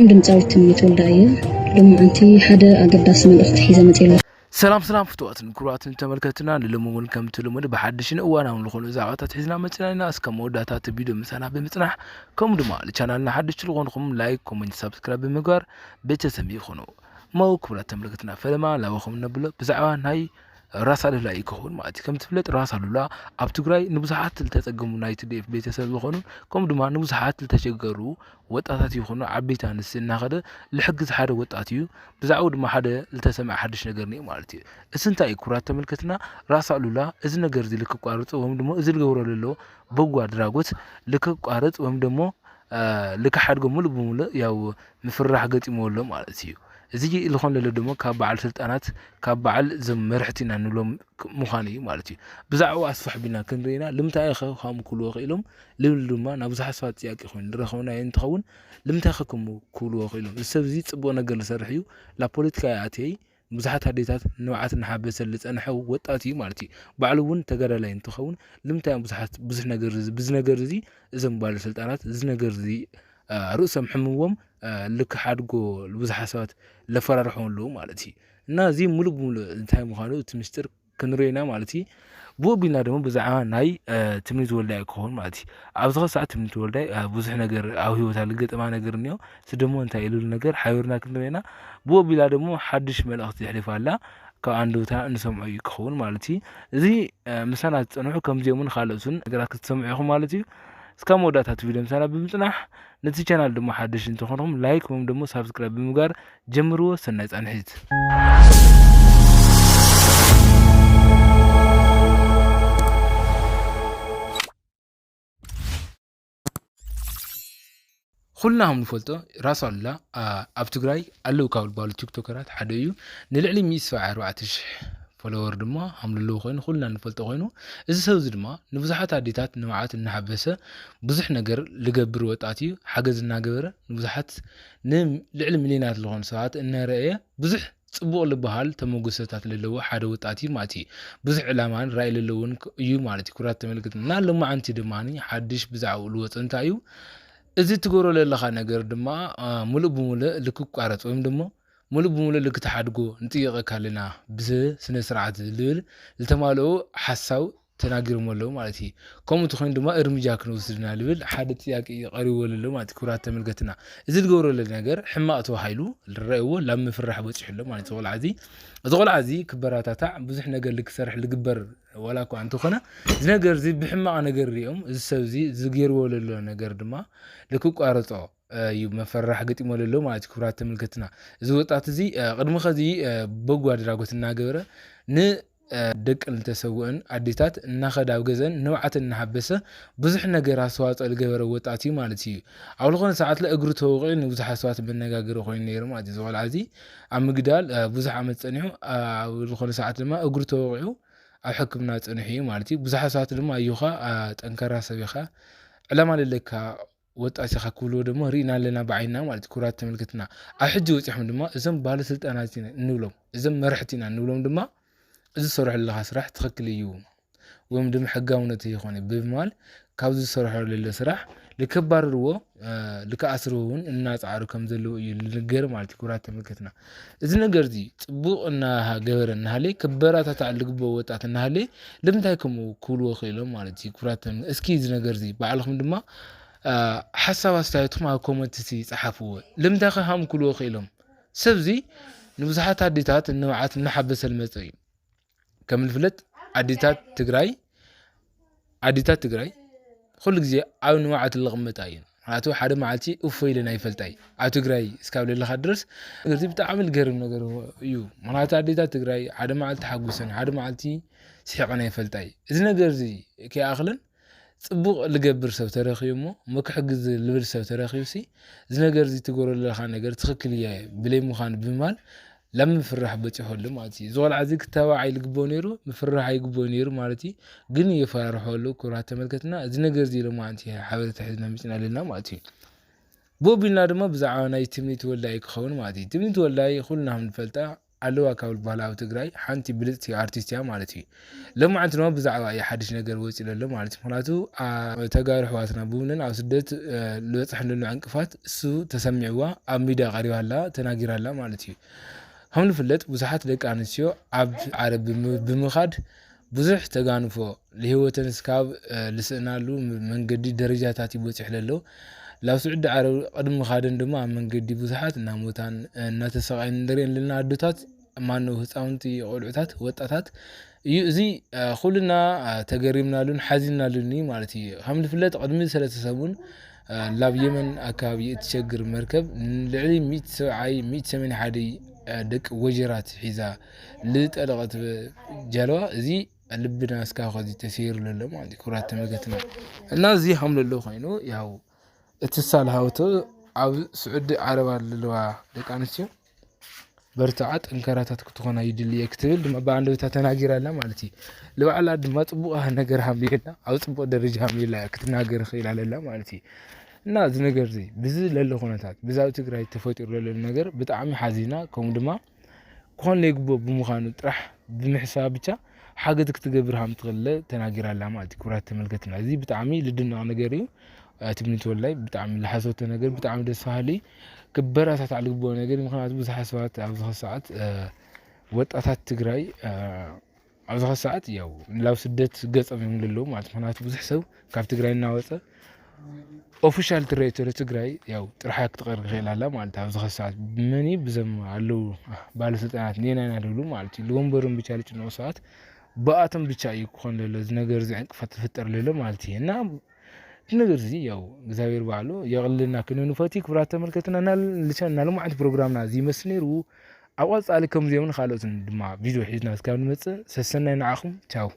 ድምጻዊ ትምኒት ወልዳየ ልሙዓንቲ ሓደ ኣገዳሲ መልእኽቲ ሒዘ መጽላ ሰላም ፍትዋትን ኩራትን ተመልከትና ንለሙን ከም ትልሙን በሐድሽን እዋናውን ለኾኑ ዛዓታት ሒዝና መጽናና እስከ መወዳታት ቪዲዮ ምሳና በመጽናሕ ከም ድማ ለቻናልና ሐድሽ ለኾንኩም ላይክ ኮሜንት ሰብስክራይብ በመግባር ቤተሰብ ይኹኑ ማው ኩራት ተመልከትና ፈለማ ላወኹም ነብለ ብዛዕባ ናይ ራስ አሉላ ይከውን ማለት ከም ትፍለጥ ራስ አሉላ ኣብ ትግራይ ንብዙሓት ተጸገሙ ናይ ትዲፍ ቤተሰብ ዝኾኑ ከም ድማ ንብዙሓት ተቸገሩ ወጣታት ይኹኑ ዓበይታ ንስ እናኸደ ልሕግዝ ሓደ ወጣት እዩ ብዛዕባ ድማ ሓደ ልተሰምዕ ሓድሽ ነገር ነይ ማለት እዩ እስንታይ ኩራት ተመልከትና ራስ አሉላ እዚ ነገር እዚ ልክቋርጽ ወይም ደግሞ እዚ ልገብሮ ዘሎ በጎ አድራጎት ልክቋርጽ ወይም ደግሞ ልክሓድጎ ሙሉ በሙሉ ያው ምፍራህ ገጢሞሎ ማለት እዩ እዚ ልኾን ለለ ደሞ ካብ በዓል ስልጣናት ካብ በዓል ዘመርሕቲና ንብሎም ምዃኑ እዩ ማለት እዩ ብዛዕባ ኣስፋሕ ቢና ክንሪና ልምታይ ከም ኩሉ ኺሎም ልብል ድማ ናብ ብዙሕ ሰባት ጥያቄ ኮይኑ ንረኸውና እንትኸውን ልምታይ ከም ኩሉ ኺሎም ሰብ እዚ ጽቡቕ ነገር ዝሰርሕ እዩ ላ ፖለቲካ ኣትይ ብዙሓት ኣዴታት ንባዓት ንሓበሰ ዝጸንሐ ወጣት እዩ ማለት እዩ ባዕሉ እውን ተጋዳላይ እንትኸውን ልምታይ ብዙሕ ነገር ብዝ ነገር እዚ እዞም ባለ ስልጣናት እዚ ነገር እዚ ርእሶም ሕምዎም ልክ ሓድጎ ብዙሕ ሰባት ለፈራርሑን ለው ማለት እዩ እና እዚ ሙሉ በሙሉ እንታይ ምዃኑ እቲ ምስጢር ክንሪና ማለት እዩ ቦቢና ደግሞ ብዛዕባ ናይ ትምኒት ወልዳይ ክኸውን ማለት እዩ ኣብዚ ሰዓት ትምኒት ወልዳይ ብዙሕ ነገር ኣብ ህይወታ ልገጠማ ነገር እንዮ ስደሞ እንታይ ኢሉ ነገር ሓቢርና ክንሪና ቦቢላ ደግሞ ሓድሽ መልእኽቲ ይሕልፋላ ካብ አንዱታ እንሰምዖ ይክኸውን ማለት እዩ እዚ ምሳና ዝጸንሑ ከምዚኦምን ካልኦትን ነገራት ክትሰምዑ ኢኹም ማለት እዩ እስከ መወዳታት ቪዲዮ ምሳና ብምጽናሕ ነቲ ቻናል ደግሞ ሓድሽ እንትኾንኩም ላይክ ወይም ደግሞ ሰብስክራይብ ብምግባር ጀምርዎ ሰናይ ጻንሒት ኩልና هم ንፈልጦ ራስ አሉላ ኣብ ትግራይ ኣለው ካብ ዝበሃሉ ቲክቶከራት ሓደ እዩ ንልዕሊ 174,000 ፎሎወር ድማ hamdulillah ኮይኑ ኩልና ንፈልጦ ኮይኑ እዚ ሰብ እዚ ድማ ንብዙሓት ኣዴታት ንባዓት እናሓበሰ ብዙሕ ነገር ልገብር ወጣት እዩ ሓገዝ እናገበረ ንብዙሓት ንልዕሊ ሚልዮናት ዝኾኑ ሰባት እናረአየ ብዙሕ ጽቡቕ ልበሃል ተመጉሰታት ለለዎ ሓደ ወጣት እዩ ማለት እዩ ብዙሕ ዕላማን ራእይ ለለውን እዩ ማለት እዩ ኩራት ተመልክትና ለማዓንቲ ድማኒ ሓድሽ ብዛዕባ ልወፅ እንታይ እዩ እዚ ትገብሮ ለለኻ ነገር ድማ ሙሉእ ብሙሉእ ልክቋረጽ ወይም ደግሞ ሙሉእ ብሙሉእ ልክተሓድጎ ንጥይቐካ ኣለና ብስነ ስርዓት ዝብል ዝተማልኦ ሓሳብ ተናጊሮም ኣለዉ ማለት እዩ ከምኡ ትኾይኑ ድማ እርምጃ ክንወስድና ልብል ሓደ ጥያቄ ቀሪብዎ ለሎ ማለት ኩራት ተመልከትና እዚ ዝገብሮ ለለ ነገር ሕማቕ ተባሂሉ ዝረአይዎ ላብ ምፍራሕ በፂሑሎ ማለት እዩ ቆልዓ እዚ ቆልዓ እዚ ክበራታታዕ ብዙሕ ነገር ልክሰርሕ ልግበር ወላ እኳ እንተኾነ እዚ ነገር እዚ ብሕማቕ ነገር ሪኦም እዚ ሰብ እዚ ዝገይርዎ ለሎ ነገር ድማ ልክቋረጾ እዩ መፈራሕ ገጢሞ ለሎ ማለት ኩራት ተመልከትና እዚ ወጣት እዚ ቅድሚ ኸዚ በጎ አድራጎት እናገበረ ደቂ ልተሰውዕን ኣዴታት እናኸዳ ኣብ ገዘን ንባዓትን እናሓበሰ ብዙሕ ነገር ኣስተዋፅኦ ዝገበረ ወጣት እዩ ማለት እዩ ኣብ ዝኾነ ሰዓት ላይ እግሩ ተወቂዑ ንብዙሓት ሰባት መነጋገሪ ኮይኑ ነይሩ ማለት እዩ ዝቆልዓ እዚ ኣብ ምግዳል ብዙሕ ዓመት ፀኒሑ ኣብ ዝኾነ ሰዓት ድማ እግሩ ተወቂዑ ኣብ ሕክምና ፀኒሑ እዩ ማለት እዩ ብዙሓት ሰባት ድማ እዩኻ ጠንካራ ሰብ ኢኻ ዕላማ ለለካ ወጣት ኢኻ ክብልዎ ደግሞ ሪኢና ኣለና ብዓይንና ማለት ኩራት ተመልከትና ኣብ ሕጂ ወፂሖም ድማ እዞም ባለስልጣናት እንብሎም እዞም መራሕቲና እንብሎም ድማ እዚ ሰርሕ ለኻ ስራሕ ትኽክል እዩ ወይም ድማ ሕጋውነት ይኾነ ብምባል ካብዚ ዝሰርሖ ለለ ስራሕ ልከባርርዎ ልከኣስርዎን እናፃዕሩ ከም ዘለዉ እዩ ልነገር ማለት ኩራት ተመልከትና እዚ ነገር እዚ ጽቡቕ እናገበረ እናሃለይ ከበራታታዕ ልግብኦ ወጣት እናሃለይ ልምንታይ ከምኡ ክብልዎ ኽኢሎም ማለት እዩ ኩራት እስኪ እዚ ነገር እዚ ባዕልኩም ድማ ሓሳብ ኣስተያየትኩም ኣብ ኮመንት ጻሓፍዎ ልምንታይ ከም ክብልዎ ኽኢሎም ሰብ እዚ ንብዙሓት ኣዴታት ንባዓት እናሓበሰ ልመፀ እዩ ከም ዝፍለጥ ኣዴታት ትግራይ ኩሉ ግዜ ኣብ ንባዓት ልቕመጣ እየን ምክንያቱ ሓደ መዓልቲ እፎይ ኢለን ኣይፈልጣይ ኣብ ትግራይ እስካብ ለለኻ ድረስ እዚ ብጣዕሚ ዝገርም ነገር እዩ ምክንያቱ ኣዴታት ትግራይ ሓደ መዓልቲ ሓጒሰን ሓደ መዓልቲ ስሒቐን ኣይፈልጣይ እዚ ነገር እዚ ከይኣኽለን ጽቡቕ ልገብር ሰብ ተረኺቡ እሞ መክሕግዝ ልብል ሰብ ተረኺቡ ሲ እዚ ነገር እዚ ትገብሮ ዘለኻ ነገር ትኽክል እየ ብለይ ምዃኑ ብምባል ለም ምፍራሕ በፂሑሉ ማለት እዩ ዝቆልዓ እዚ ክተባዓይ ልግብኦ ነይሩ ምፍራሕ ኣይግብኦ ነይሩ ማለት እዩ ግን የፈራርሐሉ ኩራት ተመልከትና እዚ ነገር እዚ ለማዓንቲ ሓበሬታ ሒዝና መፂና ኣለና ማለት እዩ ቦቢልና ድማ ብዛዕባ ናይ ትምኒት ወልዳይ ክኸውን ማለት እዩ ትምኒት ወልዳይ ኩልና ንፈልጣ ኣለዋ ካብ ዝበሃላ ኣብ ትግራይ ሓንቲ ብልፅቲ ኣርቲስት እያ ማለት እዩ ሎማዓንቲ ድማ ብዛዕባ እያ ሓድሽ ነገር ወፂኡ ኣሎ ማለት እዩ ምክንያቱ ተጋሩ ኣሕዋትና ብእውነን ኣብ ስደት ዝበፅሕ ዘሎ ዕንቅፋት እሱ ተሰሚዕዋ ኣብ ሚድያ ቀሪባላ ተናጊራላ ማለት እዩ ከም ዝፍለጥ ብዙሓት ደቂ ኣንስትዮ ኣብ ዓረብ ብምኻድ ብዙሕ ተጋንፎ ለህይወተን ስካብ ልስእናሉ መንገዲ ደረጃታት ይበፅሕ ዘሎ ላብ ስዑድ ዓረብ ቅድሚ ካደን ድማ ኣብ መንገዲ ብዙሓት እናሞታን እናተሰቃይን ንሪአን ዘለና ኣዶታት ማነው ህፃውንቲ ቆልዑታት ወጣታት እዩ እዚ ኩልና ተገሪምናሉን ሓዚናሉን ማለት እዩ ከም ዝፍለጥ ቅድሚ 3 ሰሙን ላብ የመን ኣካባቢ እትሸግር መርከብ ልዕሊ 171 ደቂ ወጀራት ሒዛ ልጠለቐት ጀልባ እዚ ልብና እስካብ ከዚ ተሰይሩ ዘሎ ማለት እዩ ኩራት ተመልከትና እና እዚ ከም ዘሎ ኮይኑ ያው እትሳልሃውቶ ኣብ ስዑድ ዓረብ ኣለዋ ደቂ ኣንስትዮ በርትዓ ጠንከራታት ክትኾና ይድልየ ክትብል ድማ ብኣንደበታ ተናጊራላ ማለት እዩ ልባዕላ ድማ ፅቡቕ ነገር ሃምየላ ኣብ ፅቡቕ ደረጃ ሃምየላ ክትናገር ክኢላ ኣላ ማለት እዩ እና እዚ ነገር እዚ ብዚ ለለ ኩነታት ብዛብ ትግራይ ተፈጢሩ ዘሎ ነገር ብጣዕሚ ሓዚና ከምኡ ድማ ክኾን ለይግቦ ብምዃኑ ጥራሕ ብምሕሳብ ብቻ ሓገዝ ክትገብር ሃም ትኽእል ተናጊራላ ማለት እዩ ኩራት ተመልከትና እዚ ብጣዕሚ ልድነቕ ነገር እዩ ትብኒት ወላይ ብጣዕሚ ለሓሰቶ ነገር ብጣዕሚ ደስ በሃሊ ክበራታት አልግቦ ነገር ምክንያቱ ብዙሓት ሰባት ኣብዚ ሰዓት ወጣታት ትግራይ ኣብዚ ሰዓት ያው ላብ ስደት ገፀም እዮም ዘለዉ ማለት ምክንያቱ ብዙሕ ሰብ ካብ ትግራይ እናወፀ ኦፊሻል ትሬተር ትግራይ ያው ጥራሕ ክትቀርብ ይኽእላላ ማለት ኣብዚ ሰዓት መኒ ብዘም ኣለው ባለስልጣናት ኔናና ደሉ ማለት እዩ ለወንበሮም ብቻ ልጭነቁ ሰዓት በኣቶም ብቻ እዩ ክኾን ዘሎ እዚ ነገር እዚ ዕንቅፋት ዝፍጠር ዘሎ ማለት እዩ እና ነገር እዚ ያው እግዚአብሔር ባዕሉ የቕልና ክንንፈቲ ክብራት ተመልከትና እና ልሙዓት ፕሮግራምና እዚ መስል ነይሩ ኣብ ቀፃሊ ከምዚኦም ካልኦትን ድማ ቪድዮ ሒዝና እስካብ ንመፅእ ሰሰናይ ንዓኹም ቻው